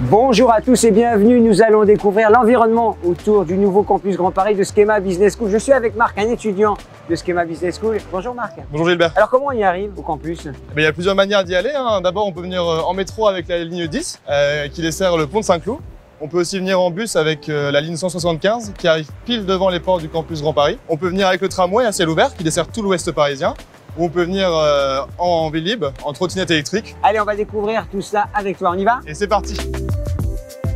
Bonjour à tous et bienvenue, nous allons découvrir l'environnement autour du nouveau campus Grand Paris de Schema Business School. Je suis avec Marc, un étudiant de Schema Business School. Bonjour Marc. Bonjour Gilbert. Alors comment on y arrive au campus? Il y a plusieurs manières d'y aller. D'abord on peut venir en métro avec la ligne 10 qui dessert le pont de Saint-Cloud. On peut aussi venir en bus avec la ligne 175 qui arrive pile devant les portes du campus Grand Paris. On peut venir avec le tramway à ciel ouvert qui dessert tout l'ouest parisien. Ou on peut venir en ville libre, en trottinette électrique. Allez, on va découvrir tout ça avec toi, on y va? Et c'est parti.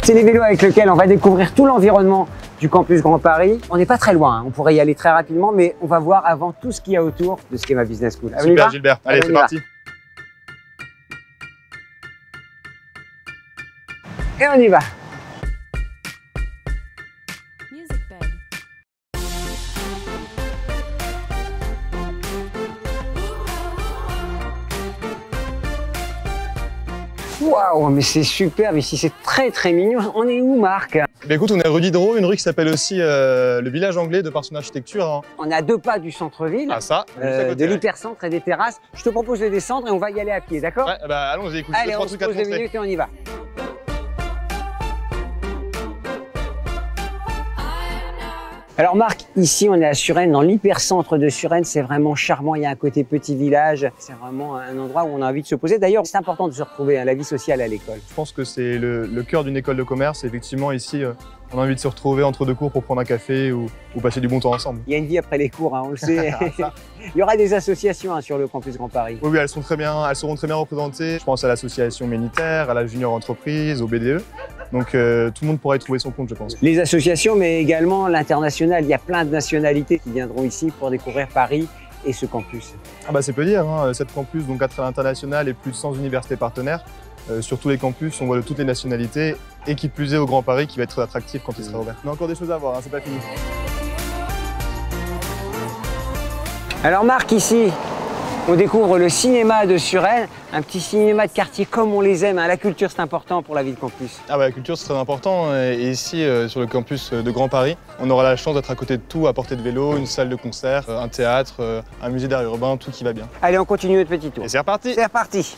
C'est les vélos avec lesquels on va découvrir tout l'environnement du campus Grand Paris. On n'est pas très loin, on pourrait y aller très rapidement, mais on va voir avant tout ce qu'il y a autour de Schema Business School. Super Gilbert, allez c'est parti. Et on y va. Waouh, mais c'est superbe ici, c'est très mignon. On est où, Marc? Écoute, on est rue Diderot, une rue qui s'appelle aussi le village anglais de par son architecture. On est à 2 pas du centre-ville, de l'hypercentre et des terrasses. Je te propose de descendre et on va y aller à pied, d'accord? Ouais, bah allons-y, écoute, allez, on se pose 2 minutes et on y va. Alors Marc, ici on est à Suresnes, dans l'hypercentre de Suresnes, c'est vraiment charmant, il y a un côté petit village, c'est vraiment un endroit où on a envie de se poser. D'ailleurs, c'est important de se retrouver, la vie sociale à l'école. Je pense que c'est le cœur d'une école de commerce, effectivement ici on a envie de se retrouver entre 2 cours pour prendre un café ou passer du bon temps ensemble. Il y a une vie après les cours, on le sait. Il y aura des associations sur le campus Grand Paris. Oui, elles seront très bien représentées. Je pense à l'association Ménitaire, à la Junior Entreprise, au BDE. Donc tout le monde pourra y trouver son compte, je pense. Les associations, mais également l'international. Il y a plein de nationalités qui viendront ici pour découvrir Paris et ce campus. Ah bah c'est peu dire, 7 campus, donc 4 à l'international et plus de 100 universités partenaires. Sur tous les campus, on voit de toutes les nationalités et qui plus est au Grand Paris qui va être très attractif quand il sera ouvert. On a encore des choses à voir, c'est pas fini. Alors Marc, ici, on découvre le cinéma de Suresnes, un petit cinéma de quartier comme on les aime. La culture, c'est important pour la vie de campus. Ah bah, la culture, c'est très important. Et ici, sur le campus de Grand Paris, on aura la chance d'être à côté de tout, à portée de vélo, une salle de concert, un théâtre, un musée d'art urbain, tout qui va bien. Allez, on continue notre petit tour. Et c'est reparti. C'est reparti.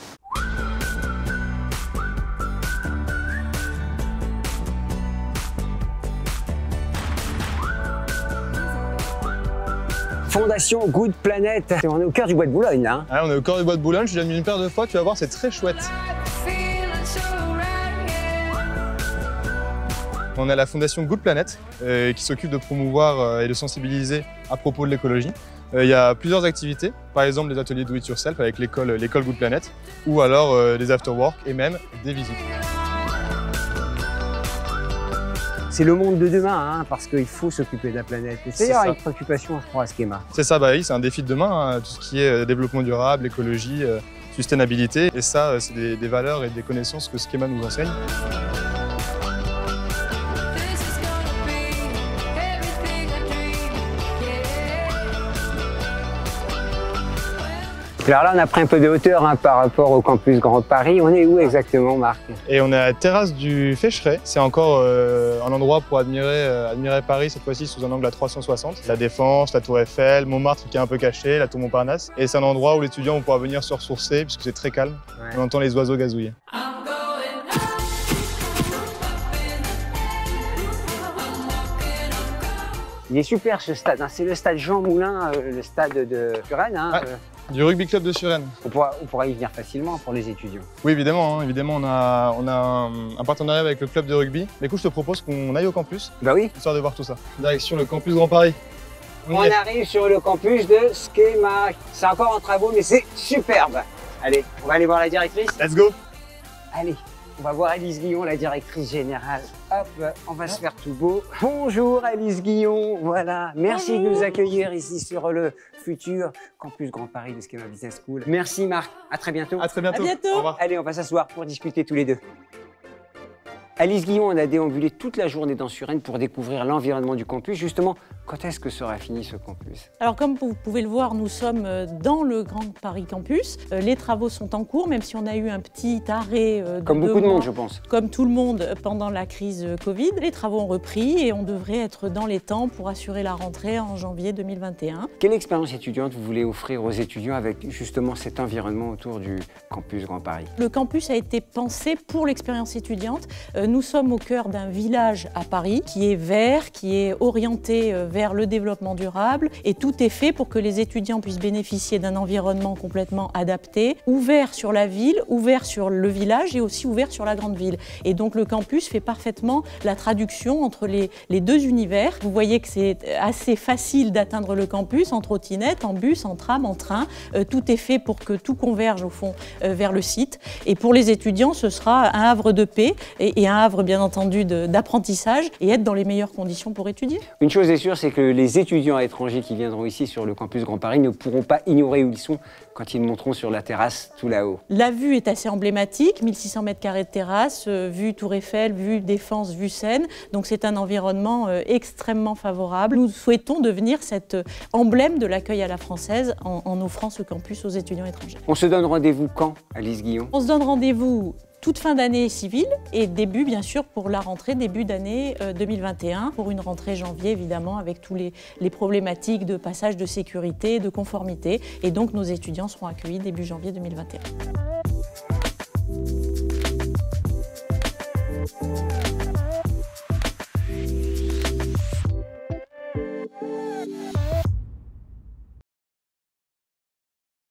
Fondation Good Planet. On est au cœur du bois de Boulogne là. Ouais, on est au cœur du bois de Boulogne, je suis déjà venu une paire de fois, tu vas voir, c'est très chouette. On a la Fondation Good Planet qui s'occupe de promouvoir et de sensibiliser à propos de l'écologie. Il y a plusieurs activités, par exemple des ateliers do it yourself avec l'école Good Planet ou alors des after-work et même des visites. C'est le monde de demain, parce qu'il faut s'occuper de la planète. C'est d'ailleurs une préoccupation, je crois, à Schema. C'est ça, bah oui, c'est un défi de demain, tout ce qui est développement durable, écologie, sustainabilité. Et ça, c'est des valeurs et des connaissances que Schema nous enseigne. Alors là, on a pris un peu de hauteur par rapport au campus Grand Paris. On est où exactement, Marc? Et on est à la terrasse du Fécheret. C'est encore un endroit pour admirer Paris, cette fois-ci sous un angle à 360. La Défense, la Tour Eiffel, Montmartre qui est un peu caché, la Tour Montparnasse. Et c'est un endroit où les étudiants vont pouvoir venir se ressourcer puisque c'est très calme. Ouais. On entend les oiseaux gazouiller. Il est super ce stade, c'est le stade Jean Moulin, le stade de Suresnes. Ouais. Du rugby club de Suresnes. On pourra y venir facilement pour les étudiants. Oui, évidemment, on a un partenariat avec le club de rugby. Mais écoute, je te propose qu'on aille au campus. Bah oui. Histoire de voir tout ça. Direction le campus Grand Paris. On arrive sur le campus de Schema. C'est encore en travaux, mais c'est superbe. Allez, on va aller voir la directrice. Let's go. Allez, on va voir Alice Guillon, la directrice générale. Hop, on va se faire tout beau. Bonjour Alice Guillon, voilà. Merci de nous accueillir ici sur le futur campus Grand Paris de Schema Business School. Merci Marc, à très bientôt. À très bientôt. À bientôt. Au revoir. Allez, on va s'asseoir pour discuter tous les deux. Alice Guillon, on a déambulé toute la journée dans Suresnes pour découvrir l'environnement du campus. Justement, Quand est-ce que sera fini ce campus? Alors comme vous pouvez le voir, nous sommes dans le Grand Paris Campus. Les travaux sont en cours, même si on a eu un petit arrêt Comme beaucoup de monde, je pense. Comme tout le monde pendant la crise Covid. Les travaux ont repris et on devrait être dans les temps pour assurer la rentrée en janvier 2021. Quelle expérience étudiante vous voulez offrir aux étudiants avec justement cet environnement autour du campus Grand Paris? Le campus a été pensé pour l'expérience étudiante. Nous sommes au cœur d'un village à Paris qui est vert, qui est orienté vers le développement durable et tout est fait pour que les étudiants puissent bénéficier d'un environnement complètement adapté, ouvert sur la ville, ouvert sur le village et aussi ouvert sur la grande ville. Et donc le campus fait parfaitement la traduction entre les deux univers. Vous voyez que c'est assez facile d'atteindre le campus en trottinette, en bus, en tram, en train. Tout est fait pour que tout converge au fond vers le site. Et pour les étudiants, ce sera un havre de paix et un havre bien entendu d'apprentissage et être dans les meilleures conditions pour étudier. Une chose est sûre, c'est que les étudiants étrangers qui viendront ici sur le campus Grand Paris ne pourront pas ignorer où ils sont quand ils monteront sur la terrasse tout là-haut. La vue est assez emblématique, 1600 m² de terrasse, vue Tour Eiffel, vue Défense, vue Seine. Donc c'est un environnement extrêmement favorable. Nous souhaitons devenir cet emblème de l'accueil à la française en offrant ce campus aux étudiants étrangers. On se donne rendez-vous quand, Alice Guillon? On se donne rendez-vous toute fin d'année civile et début, bien sûr, pour la rentrée, début d'année 2021, pour une rentrée janvier, évidemment, avec tous les problématiques de passage de sécurité, de conformité. Et donc, nos étudiants seront accueillis début janvier 2021.